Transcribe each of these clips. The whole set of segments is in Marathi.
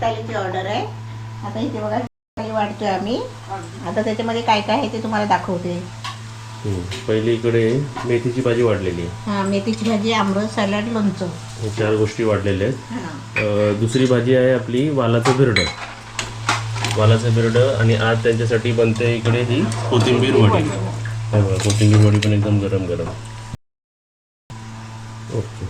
थालीची ऑर्डर आहे. आता इथे बघा थाली वाढतोय आम्ही. आता त्याच्यामध्ये काय काय आहे ते तुम्हाला दाखवते. पहिली इकडे मेथीची भाजी वाढलेली आहे. हां, मेथीची भाजी, आमरस, सॅलड, लोणचं, हे 4 गोष्टी वाढलेल्या आहेत. दुसरी भाजी आहे आपली वालाचं बिरडं. वालाचं बिरडं आणि आज त्यांच्यासाठी बनते इकडे ही कोथिंबीर वडी. कोथिंबीर वडी पण एकदम गरम गरम. ओके.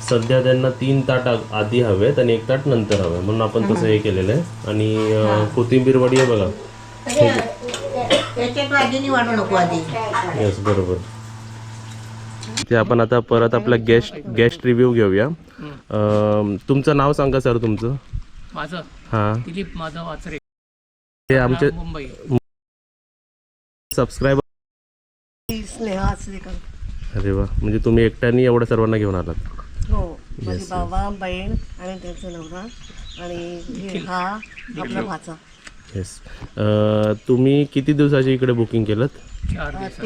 सध्या त्यांना 3 ताट आधी हवेत आणि 1 ताट नंतर हवे म्हणून आपण तसं हे केलेलं आहे. आणि कोथिंबीर वडी आहे बघा. त्याच्यात भाजीनी वाढू नको आधी. येस, बरोबर. ते आपण आता परत आपला गेस्ट रिव्ह्यू घेऊया. तुमचं नाव सांगा सर तुमचं. माझं हां, दिलीप माधव आचरे, ते आमचे मुंबई. सबस्क्रायबर. स्नेहा आचरेकर. अरे वा, म्हणजे तुम्ही एकट्याने एवढ्या सर्वांना घेऊन आलात. हो, माझी बाबा, बहीण आणि त्यांचा नवरा आणि हा आपला भाचा. येस. तुम्ही किती दिवसाची इकडे बुकिंग केलं? 4 दिवस,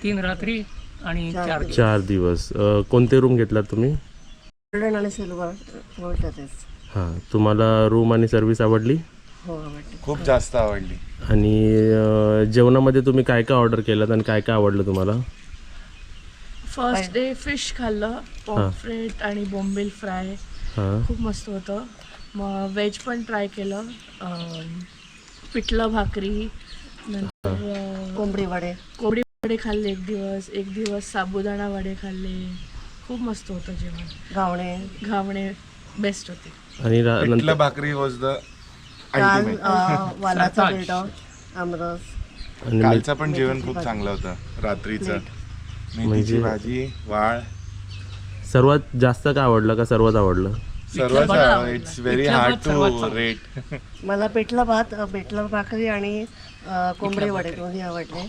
3 रात्री आणि 4 दिवस. 4 दिवस. कोणते रूम घेतलात तुम्ही? गोल्डन आणि सिल्वर आवडतातच. हां, तुम्हाला रूम आणि सर्व्हिस आवडली? हो, आवडते. खूप जास्त आवडली. आणि जेवणामध्ये तुम्ही काय काय ऑर्डर केलं आणि काय काय आवडलं तुम्हाला? फर्स्ट डे फिश खाल्लं, पॉम्फ्रेट आणि बोंबील फ्राय. हां, खूप मस्त होतं. मग व्हेज पण ट्राय केलं. पिठलं भाकरी, नंतर कोंबडी वडे. कोबडी वडे खाल्ले एक दिवस साबुदाणा वडे खाल्ले. खूप मस्त होतं जेवण. घावणे बेस्ट होते. आणि पिठलं भाकरी वॉज द काल वालाचा बिरडा, आमरस. कालचं पण जेवण खूप चांगलं होतं. रात्रीचं मेथीची भाजी, वाळ. सर्वात जास्त काय आवडलं का सर्वात आवडलं? सर्वच. It's very hard to rate. मला पिठला भात, पिठलं भाकरी आणि कोंबडी वडे दोन्ही आवडले.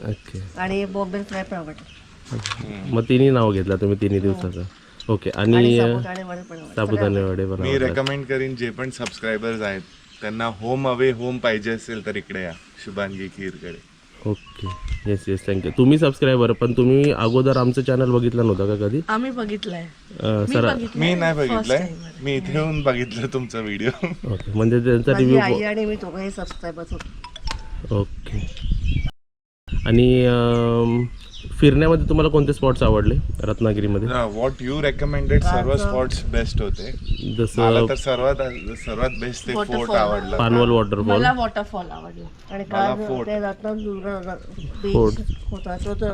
ओके. आणि बोंबील फ्राय पण आवडले. मग तिन्ही नाव घेतला तुम्ही 3 दिवसाचं. ओके. आणि साबुदाणे वडे पण आवडले. साबुदाणे वडे पण मी आवडले. रेकमेंड करीन जे पण सबस्क्रायबर्स आहेत त्यांना होम अवे होम पाहिजे असेल तर इकडे या शुभांगी खीरकडे. ओके. Yes yes, thank you. तुम्ही सबस्क्रायबर, पण तुम्ही अगोदर आमचं चॅनल बघितलं नव्हतं का कधी? आम्ही बघितलंय. सर. मी नाही बघितलंय, मी इथे येऊन बघितलं तुमचा व्हिडिओ. ओके, म्हणजे त्यांचा माझी रिव्ह्यू. आई आणि मी दोघंही सबस्क्रायबर्स होतो. ओके. आणि फिरण्यामध्ये तुम्हाला कोणते स्पॉट्स आवडले रत्नागिरीमध्ये? व्हॉट यू रेकमेंडेड सर्व स्पॉट्स बेस्ट होते. मला जसं तर सर्वात बेस्ट ते फोर्ट आवडला. पानवल वॉटरफॉल. मला वॉटरफॉल आवडला. आणि मला काल फोर्ट. ते रत्नागिरी बीच होता तो तर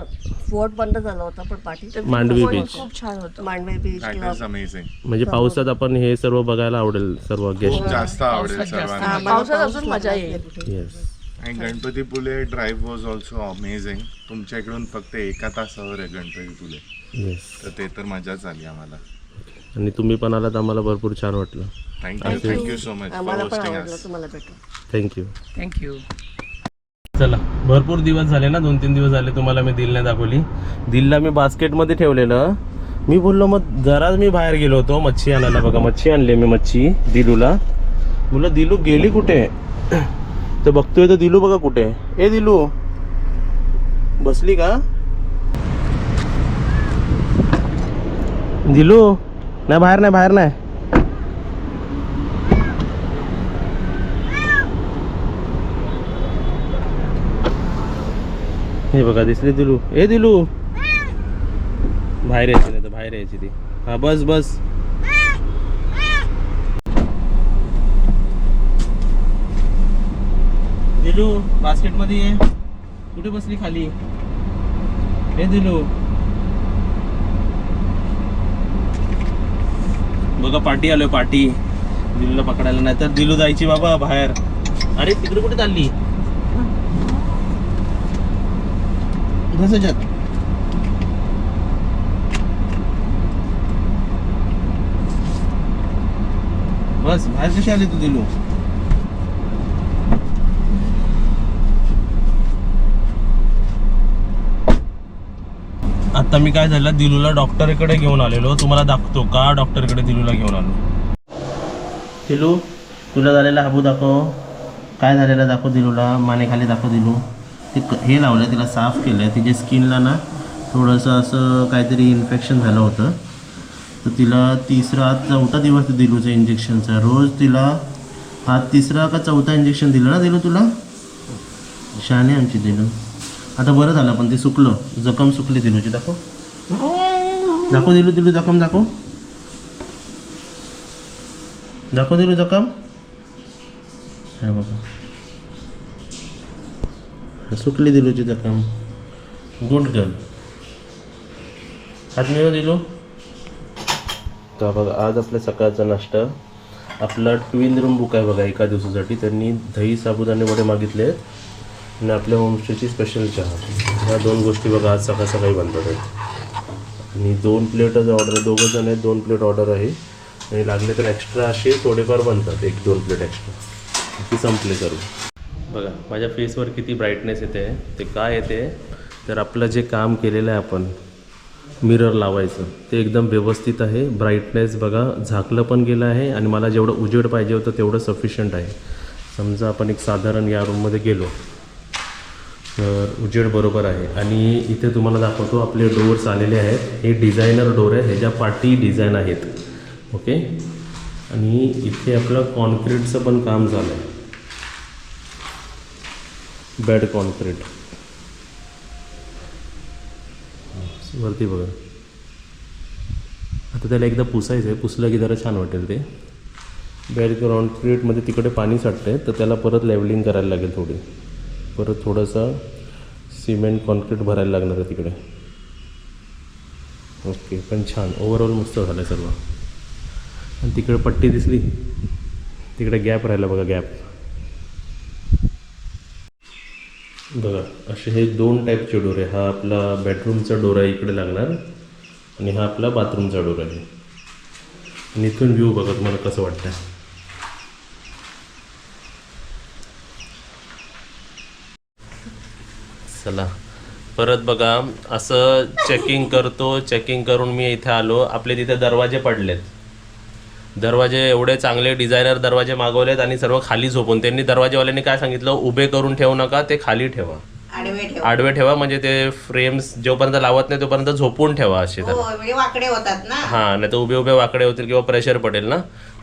फोर्ट बंद झाला होता पण पाठी मांडवी बीच. खूप छान होतं. मांडवे बीच दॅट किंवा इज अमेझिंग. म्हणजे पावसात आपण हे सर्व बघायला आवडेल सर्व गेस्ट. खूप जास्त आवडेल सर्वांना. पावसात अजून मजा येईल. येस. आणि गणपतीपुले ड्राईव्ह वॉज ऑल्सो अमेझिंग. तुमच्या इकडून फक्त 1 तासावर आहे गणपतीपुले. येस. तर ते तर मजाच आली आम्हाला. आणि तुम्ही पण आलात, आम्हाला भरपूर छान वाटलं. थँक्यू सो मच फॉर आम्हाला पण होस्टिंग आवडलं. अस. तुम्हाला भेटू. थँक्यू. थँक्यू. चला, भरपूर दिवस झाले ना, 2-3 दिवस झाले तुम्हाला मी दिल नाही दाखवली. दिलला मी बास्केटमध्ये ठेवलेलं. मी बोललो मग जरा मी बाहेर गेलो होतो मच्छी आणायला. बघा मच्छी आणली मी, मच्छी दिलूला. बोललो दिलू गेली कुठे, तर बघतोय तर दिलू बघा कुठे. ए दिलू बसली का? दिलू नाही, बाहेर नाही, बाहेर नाही. हे बघा दिसली दिलू. ए दिलू बाहेर यायची, नाही तर बाहेर यायची ती. हा बस बस. दिलू बास्केट मध्ये ये. कुठे बसली खाली? हे दिलू बघा पाटी आलोय, पाटी. दिलूला पकडायला, नाही तर दिलू जायची बाबा बाहेर. अरे तिकडे कुठे चालली? घसाच्यात. बस बाहेर कशी आली तू दिलू? आता मी काय झालं, दिलूला डॉक्टरकडे घेऊन आलेलो. तुम्हाला दाखवतो का डॉक्टरकडे दिलूला घेऊन आलो. दिलू तुला झालेला हाबू दाखव. काय झालेलं दाखव दिलूला. मानेखाली दाखव. दिलू ते हे लावलं, तिला साफ केलं. तिच्या स्किनला ना थोडंसं असं काहीतरी इन्फेक्शन झालं होतं. तर तिला तिसरा चौथा दिवस दिलूचा इंजेक्शनचा. रोज तिला हा तिसरा का चौथा इंजेक्शन दिलं ना दिलू तुला. शहाणे आमची दिलू. आता बरं झालं पण ते सुकलं, जखम सुकली दिलूची. दाखव दाखव दिलू, दिलू जखम दाखव, दाखव दिलू जखम. हे बघा सुकली दिलूची जखम. Good girl. हात मिळव दिलू. तर बघा आज आपल्या सकाळचा नाश्ता आपला ट्विन रूम बुक आहे बघा एका दिवसासाठी. त्यांनी दही साबुदाणे वडे मागितले आहेत आणि आपल्या होमस्टेची स्पेशल चहा. ह्या दोन गोष्टी बघा आज सकाळ सकाळी बनतात आहेत. आणि 2 प्लेटच ऑर्डर, 2 जण आहेत, 2 प्लेट ऑर्डर आहे. आणि लागले तर एक्स्ट्रा असे थोडेफार बनतात, 1-2 प्लेट एक्स्ट्रा. ती संपले करू. बघा माझ्या फेसवर किती ब्राईटनेस येते. ते काय येते तर आपलं जे काम केलेलं आहे आपण मिरर लावायचं ते एकदम व्यवस्थित आहे. ब्राईटनेस बघा झाकलं पण गेलं आहे आणि मला जेवढं उजेड पाहिजे होतं तेवढं सफिशियंट आहे. समजा आपण एक साधारण या रूममध्ये गेलो तर उजेड बरोबर आहे. आणि इथे तुम्हाला दाखवतो आपले डोअर्स आलेले आहेत. हे डिझायनर डोअर आहे, ह्याच्या पाटी डिझाईन आहेत. ओके. आणि इथे आपलं कॉन्क्रीटचं पण काम झालं आहे. बेड कॉन्क्रीट वरती बघा. आता त्याला एकदा पुसायचं आहे, पुसलं की जरा छान वाटेल ते. बेड कॉन्क्रीटमध्ये तिकडे पाणी साठतं आहे तर त्याला परत लेवलिंग करायला लागेल थोडी. परत थोडंसं सिमेंट कॉन्क्रीट भरायला लागणार आहे तिकडे. ओके. पण छान ओव्हरऑल मस्त झालं आहे सर्व. आणि तिकडे पट्टी दिसली, तिकडे गॅप राहिला बघा, गॅप बघा. असे हे 2 टाईपचे डोर आहे. हा आपला बेडरूमचा डोर आहे इकडे लागणार आणि हा आपला बाथरूमचा डोर आहे. आणि इथून व्ह्यू बघा तुम्हाला कसं वाटतं. चला परत बघा असं चेकिंग करतो. चेकिंग करून मी इथे आलो. आपले तिथे दरवाजे पडलेत. दरवाजे एवढे चांगले डिझायनर दरवाजे मागवलेत आणि सर्व खाली झोपून. त्यांनी दरवाजेवाल्यांनी काय सांगितलं, उभे करून ठेवू नका, ते खाली ठेवा, आडवे ठेवा. म्हणजे ते फ्रेम्स जोपर्यंत लावत नाही तोपर्यंत झोपून ठेवा असे. तर वाकडे होतात ना. हां, नाही तर उभे उभे वाकडे होतील किंवा प्रेशर पडेल ना.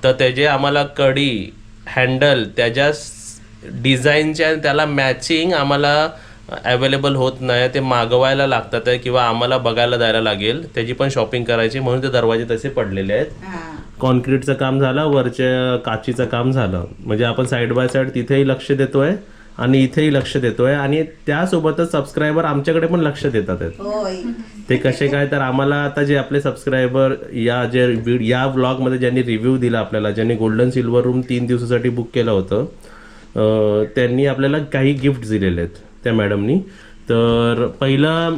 तर त्याचे आम्हाला कडी हँडल त्याच्या डिझाईनच्या त्याला मॅचिंग आम्हाला अवेलेबल होत नाही. ते मागवायला लागतात किंवा आम्हाला बघायला जायला लागेल. त्याची पण शॉपिंग करायची म्हणून ते दरवाजे तसे पडलेले आहेत. कॉन्क्रीटचं काम झालं, वरच्या काचीचं काम झालं. म्हणजे आपण साईड बाय साईड तिथेही लक्ष देतोय आणि इथेही लक्ष देतोय. आणि त्यासोबतच सबस्क्रायबर आमच्याकडे पण लक्ष देतात आहेत. ते कसे काय तर आम्हाला आता जे आपले सबस्क्रायबर या व्लॉगमध्ये ज्यांनी रिव्ह्यू दिला आपल्याला, ज्यांनी गोल्डन सिल्वर रूम 3 दिवसासाठी बुक केलं होतं, त्यांनी आपल्याला काही गिफ्ट दिलेले आहेत त्या मॅडमनी. तर पहिलं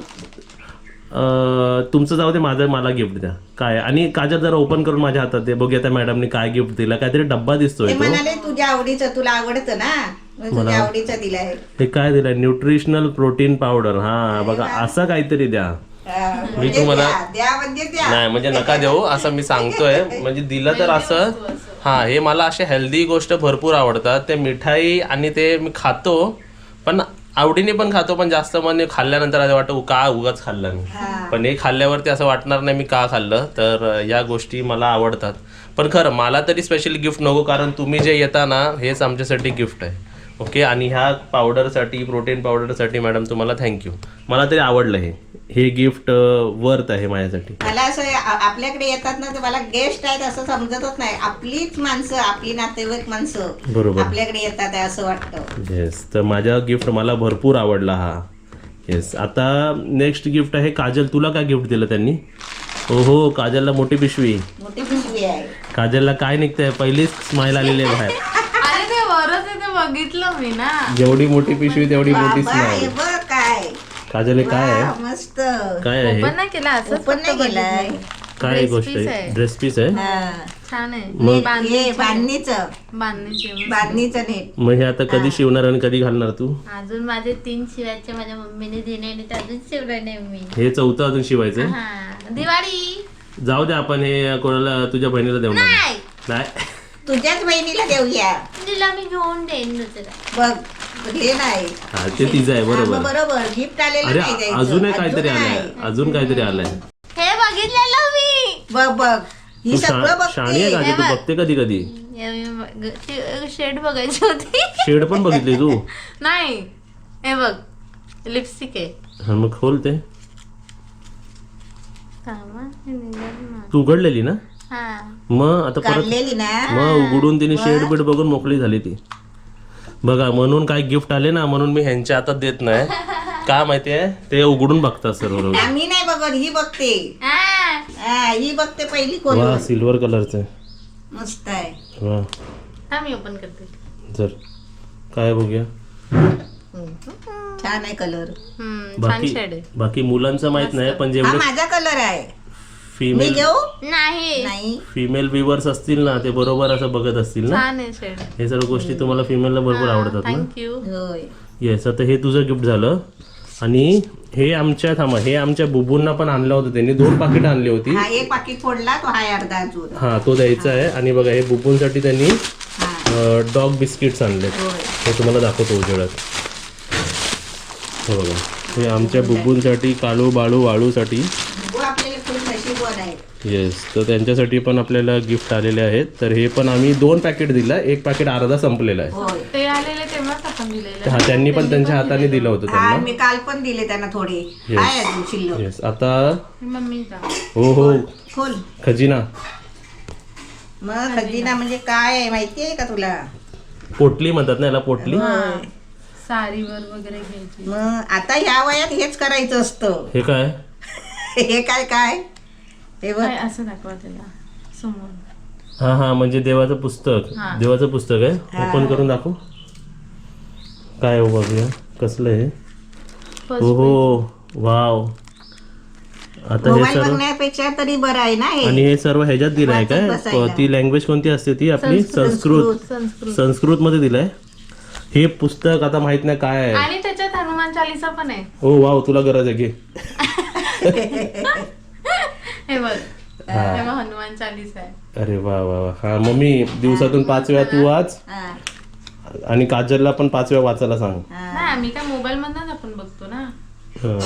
तुमचं जाऊ दे, माझं मला गिफ्ट द्या काय. आणि काजल जरा ओपन करून माझ्या हातात दे, बघूया त्या मॅडमनी काय गिफ्ट दिला. काहीतरी डब्बा दिसतोय तो. तुझ्या आवडीचं, तुला आवडतं ना, तुझ्या आवडीचं दिलंय. हे काय दिलंय, न्यूट्रिशनल प्रोटीन पावडर. हा बघा असं काहीतरी द्या. मी तुम्हाला नाही म्हणजे नका देऊ असं मी सांगतोय. म्हणजे दिलं तर असं. हा हे मला असे हेल्दी गोष्ट भरपूर आवडतात. ते मिठाई आणि ते मी खातो पण आवडीने पण खातो. पण जास्त म्हणजे खाल्ल्यानंतर असं वाटतं का उगाच खाल्लं मी. पण हे खाल्ल्यावरती असं वाटणार नाही मी का खाल्लं. तर या गोष्टी मला आवडतात. पण खरं मला तरी स्पेशल गिफ्ट नको, कारण तुम्ही जे येता ना हेच आमच्यासाठी गिफ्ट आहे. ओके. आणि ह्या पावडरसाठी, प्रोटीन पावडरसाठी मॅडम तुम्हाला थँक्यू. मला तरी आवडलं हे गिफ्ट वर्थ आहे माझ्यासाठी. मला असं आपल्याकडे येतात ना तर मला गेस्ट आहेत असं समजतच नाही. आपलीच माणसं, आपली नातेवाईक माणसं बरोबर आपल्याकडे येतात असं वाटतं. येस. तर माझा गिफ्ट मला भरपूर आवडला हा. येस. आता नेक्स्ट गिफ्ट आहे काजल. तुला काय गिफ्ट दिलं त्यांनी? हो काजलला मोठी पिशवी. मोठी पिशवी आहे. काजलला काय निघतंय, पहिलीच स्माइल आलेली आहे बाहेर. अरे ते वरच आहे, ते बघितलं मी ना. जेवढी मोठी पिशवी तेवढी मोठी स्माइल. काय काजल काय आहे? मस्त. काय आहे? पण नाही केला असं, पण नाही गेलाय. काय गोष्ट आहे? ड्रेस पीस आहे. छान आहे. बांधणीचं नीट. मग हे आता कधी शिवणार आणि कधी घालणार तू? अजून माझे 3 शिवायचे माझ्या मम्मीने दिले आणि अजून शिवले नाही मी. हे 4थं अजून शिवायचं. दिवाळी जाऊ दे, आपण हे कोणाला तुझ्या बहिणीला देऊ नाही. तुझ्याच बहिणीला देऊया. तिला मी घेऊन देईन दुसरा. बघ हे नाही. हा ते तिचं आहे. बरोबर बरोबर. गिफ्ट आलेलं अरे नाही द्यायचं. अजून काहीतरी आलंय, अजून काहीतरी आलंय. हे बघितलेलं मी. बघ ही तू सगळं शाणी आहे बघते. का तू बघते कधी कधी शेड बघायची होती शेड पण बघितली तू नाही हे बघ लिपस्टिक आहे हा मग खोलते कामा हे निघालं ना. तू उघडलेली ना हा मग आता परत काढलेली ना. मग उघडून तिने शेड बीड बघून मोकळी झाली ती बघा. म्हणून काय गिफ्ट आले ना म्हणून मी ह्यांच्या हातात देत नाही का माहितीये ते उघडून बघतात सर्व लोक. आम्ही नाही बघत, ही बघते. हा. हा, ही बघते पहिली वा कोण. सिल्वर कलरचं मस्त आहे. वा थांब मी ओपन करते जर काय बघूया छान आहे कलर. छान बाकी शेड आहे बाकी मुलांचं माहित नाही पण हा जेवढे माझा कलर आहे. मी फिमेल घेऊ नाही नाही. फिमेल व्ह्युअर्स असतील ना ते बरोबर असं बघत असतील ना. छान आहे शेड हे सर्व गोष्टी तुम्हाला फिमेलला भरपूर आवडतात ना. थँक्यू होय. येस आता हे तुझं गिफ्ट झालं. आणि हे आमच्या थांबा हे आमच्या बुबूंना पण आणलं होतं त्यांनी 2 पाकिट आणली होती. हा एक पाकिट फोडला तो हाय अर्धा अजून. हा तो द्यायचा आहे. आणि बघा हे बुबूंसाठी त्यांनी हा डॉग बिस्किट्स आणले होय. हे तुम्हाला दाखवतो उजेडात. हो बघा हे आमच्या बुबूंसाठी काळू बाळू वाळूसाठी. वो आपल्याला खूप नशीबवान आहे. येस तर त्यांच्यासाठी पण आपल्याला गिफ्ट आलेले आहेत. तर हे पण आम्ही 2 पॅकेट दिला. 1 पॅकेट अर्धा संपलेला आहे. होय. ते आलेले तेव्हाच आपण दिलेलं हा त्यांनी पण त्यांच्या हाताने दिलं होतं हा त्यांना. मी काल पण दिले त्यांना थोडे. Yes. हाय अजून शिल्लक. येस आता मम्मीचा हो हो खोल. खजिना मग खजिना म्हणजे काय आहे माहिती आहे का तुला? पोटली म्हणतात ना याला पोटली. साडीवर वगैरे घ्यायची मग आता ह्या वयात हेच करायचं असतं. हे काय हे काय काय हे बघ. काय असं दाखवा त्याला समोर हा हा म्हणजे देवाचं पुस्तक. देवाचं पुस्तक आहे. ओपन करून दाखव काय हो बघूया कसलं आहे. हो हो वाव. आता हे मोबाईल सर्व बघण्यापेक्षा तरी बरं आहे ना हे. आणि हे सर्व ह्याच्यात दिलंय वाचत काय बसायला. ती लँग्वेज कोणती असते ती आपली संस्कृत. संस्कृत मध्ये दिलंय हे पुस्तक. आता माहित नाही काय आहे. आणि त्याच्यात हनुमान चालीसा पण आहे ओ वाव तुला गरज आहे घे. हे बघ तेव्हा हनुमान चालीसा आहे अरे वा वा वा. हा मम्मी दिवसातून 5 वेळा तू वाच हा, आणि काजलला पण 5 वेळा वाचायला सांग. नाही आम्ही काय मोबाईल मधनच आपण बघतो ना. हा.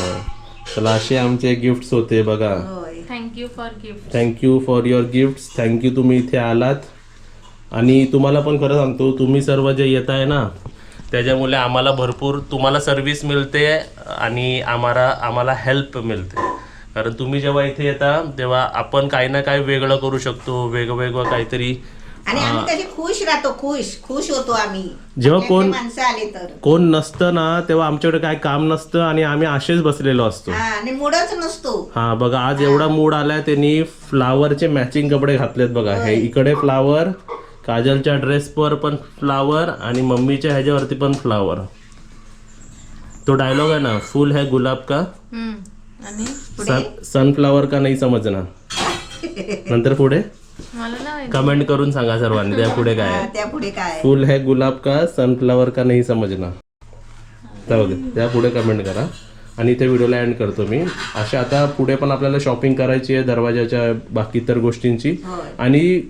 चला असे आमचे गिफ्ट्स होते बघा. होय. Thank you for gift thank you for your gifts. Thank you तुम्ही इथे आलात. आणि तुम्हाला पण खरं सांगतो तुम्ही सर्व जे येत आहे ना त्याच्यामुळे आम्हाला भरपूर तुम्हाला सर्व्हिस मिळते आणि आम्हाला हेल्प मिळते. कारण तुम्ही जेव्हा इथे येता तेव्हा आपण काही ना काही वेगळं करू शकतो. वेगवेगळं काहीतरी. आणि आम्ही कशी खुश राहतो. खुश होतो आम्ही जेव्हा आपल्याकडे कोण माणसं आले तर. कोण नसतं ना तेव्हा आमच्याकडे काय काम नसतं आणि आम्ही असेच बसलेलो असतो. हा आणि मूडच नसतो. हा बघा आज एवढा मूड आलाय. त्यांनी फ्लावरचे मॅचिंग कपडे घातलेत बघा. हे इकडे फ्लावर काजलच्या ड्रेसवर पण फ्लावर आणि मम्मीच्या ह्याच्यावरती पण फ्लावर. तो डायलॉग आहे ना फूल है गुलाब का आणि सनफ्लावर का नाही समजना. नंतर पुढे मला ना कमेंट करून सांगा सर्वांनी त्या पुढे काय आहे. त्या पुढे काय. फूल है गुलाब का सनफ्लावर का नाही समजना. जाऊ दे त्या पुढे कमेंट करा. आणि इथे व्हिडिओला एंड करतो मी. अशा आता पुढे पण आपल्याला शॉपिंग करायची आहे दरवाजाच्या बाकी इतर गोष्टींची. आणि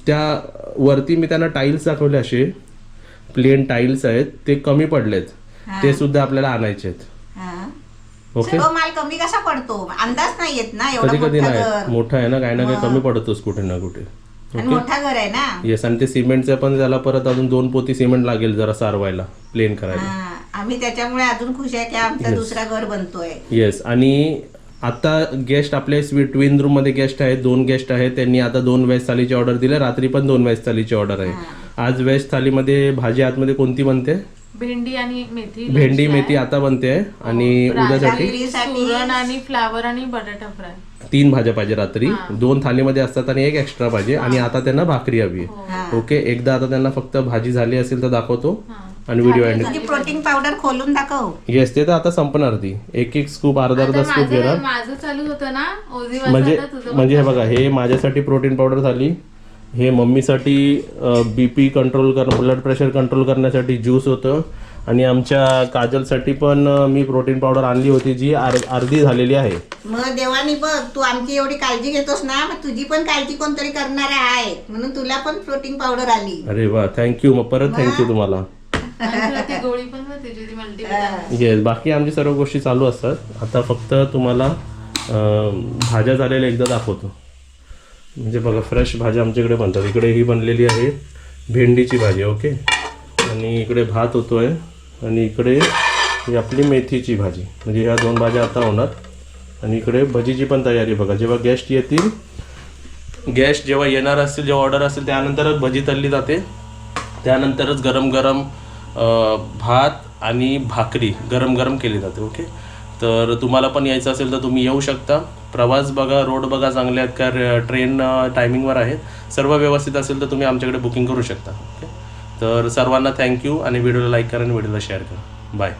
त्या वरती मी त्यांना टाईल्स दाखवले असे प्लेन टाईल्स आहेत ते कमी पडलेत ते सुद्धा आपल्याला आणायचे आहेत. हा. ओके सर्व माल कमी कसा पडतो अंदाज नाही येत ना. कधी एवढं कधी मोठं नाही घर मोठं आहे ना काही ना काही कमी पडतोच कुठे ना कुठे. आणि मोठा घर आहे ना. येस आणि ते सिमेंटचं पण त्याला परत अजून 2 पोती सिमेंट लागेल जरा सारवायला प्लेन करायला. हा, आम्ही त्याच्यामुळे अजून खुश आहे की आमचा दुसरा घर बनतोय. येस आणि आता गेस्ट आपले ट्विन रूम मध्ये गेस्ट आहेत 2 गेस्ट आहेत. त्यांनी आता 2 व्हेज थालीची ऑर्डर दिली. रात्री पण 2 व्हेज थालीची ऑर्डर आहे. आज व्हेज थालीमध्ये भाजी आतमध्ये कोणती बनते. भेंडी आणि मेथी भेंडी मेथी आता बनते आणि उद्यासाठी सुरण आणि फ्लावर आणि बटाटा फ्राय 3 भाज्या पाहिजे रात्री. 2 थालीमध्ये असतात आणि 1 एक्स्ट्रा पाहिजे. आणि आता त्यांना भाकरी हवी आहे. ओके एकदा आता त्यांना फक्त भाजी झाली असेल तर दाखवतो आणि व्हिडिओ एंड. तुझी प्रोटीन पावडर खोलून दाखव. येस ते तर आता संपणार ती. एक स्कूप अर्धा स्कूप घेणार. माझं चालू होतं ना ओझी म्हणजे हे बघा हे माझ्यासाठी प्रोटीन पावडर झाली. हे मम्मीसाठी BP control blood pressure control करण्यासाठी ज्यूस होतं. आणि आमच्या काजलसाठी पण मी प्रोटीन पावडर आणली होती जी अर्धी झालेली आहे. मग देवानी बघ तू आमची एवढी काळजी घेतोस ना मग तुझी पण काळजी कोणतरी करणार आहे म्हणून तुला पण प्रोटीन पावडर आली. अरे वा थँक्यू. मग परत थँक्यू तुम्हाला. ती गोळी पण होती जी मल्टीव्हिटॅमिन. येस बाकी आमची सर्व गोष्टी चालू असतात. आता फक्त तुम्हाला भाज्या झालेल्या एकदा दाखवतो. म्हणजे बघा फ्रेश भाज्या आमच्याकडे बनतात. इकडे ही बनलेली आहे भेंडीची भाजी, ओके. आणि इकडे भात होतोय आणि इकडे ही आपली मेथीची भाजी. म्हणजे ह्या 2 भाज्या आता होणार. आणि इकडे भजीची पण तयारी बघा. जेव्हा गेस्ट येतील, गेस्ट जेव्हा येणार असतील, जेव्हा ऑर्डर असेल त्यानंतरच भजी तळली जाते. त्यानंतरच गरम गरम भात आणि भाकरी गरम गरम केली जाते, ओके. तर तुम्हाला पण यायचं असेल तर तुम्ही येऊ शकता. प्रवास बघा, रोड बघा चांगले आहेत का, ट्रेन टायमिंगवर आहेत, सर्व व्यवस्थित असेल तर तुम्ही आमच्याकडे बुकिंग करू शकता, ओके. तर सर्वांना थँक्यू आणि व्हिडिओला लाईक करा आणि व्हिडिओला शेअर करा. बाय.